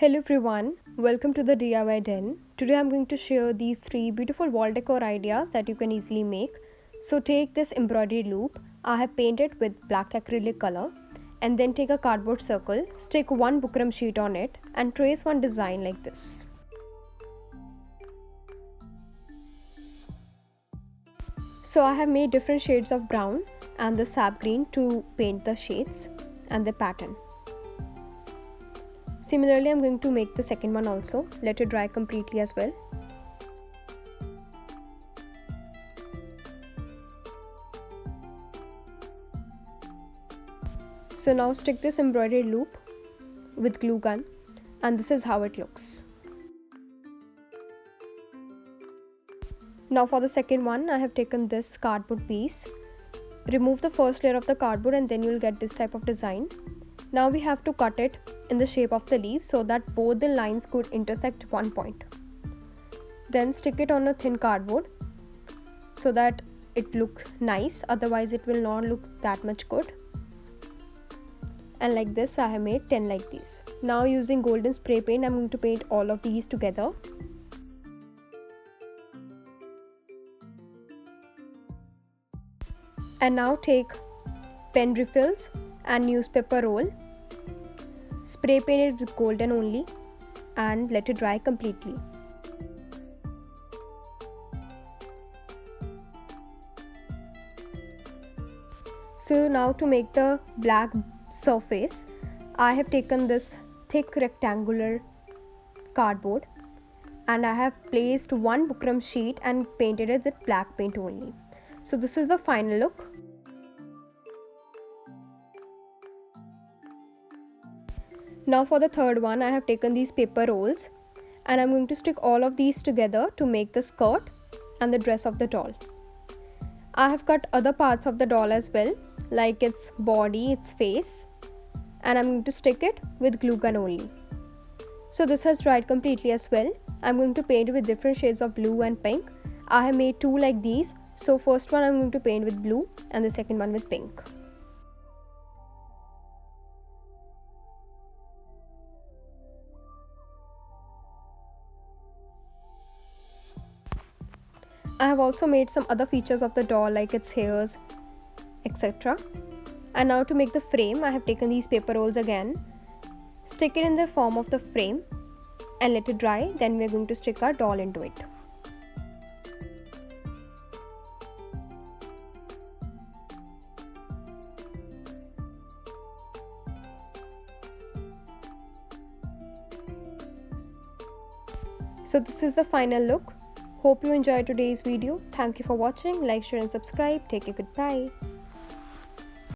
Hello everyone, welcome to the DIY Den. Today I'm going to share these 3 beautiful wall decor ideas that you can easily make. So take this embroidery loop, I have painted with black acrylic color, and then take a cardboard circle, stick one bukram sheet on it and trace one design like this. So I have made different shades of brown and the sap green to paint the shades and the pattern. Similarly, I'm going to make the second one also. Let it dry completely as well. So now stick this embroidery loop with glue gun, and this is how it looks. Now for the second one, I have taken this cardboard piece. Remove the first layer of the cardboard and then you will get this type of design. Now we have to cut it in the shape of the leaf so that both the lines could intersect one point. Then stick it on a thin cardboard so that it looks nice, otherwise it will not look that much good. And like this I have made 10 like these. Now using golden spray paint I'm going to paint all of these together. And now take pen refills and newspaper roll. Spray paint it with golden only and let it dry completely. So now to make the black surface, I have taken this thick rectangular cardboard and I have placed one bukram sheet and painted it with black paint only. So this is the final look. Now for the third one, I have taken these paper rolls and I'm going to stick all of these together to make the skirt and the dress of the doll. I have cut other parts of the doll as well, like its body, its face, and I'm going to stick it with glue gun only. So this has dried completely as well. I'm going to paint with different shades of blue and pink. I have made 2 like these. So first one I'm going to paint with blue and the second one with pink. I have also made some other features of the doll like its hairs, etc. And now to make the frame, I have taken these paper rolls again, stick it in the form of the frame and let it dry. Then we are going to stick our doll into it. So this is the final look. Hope you enjoyed today's video. Thank you for watching. Like, share and subscribe. Take care. Goodbye.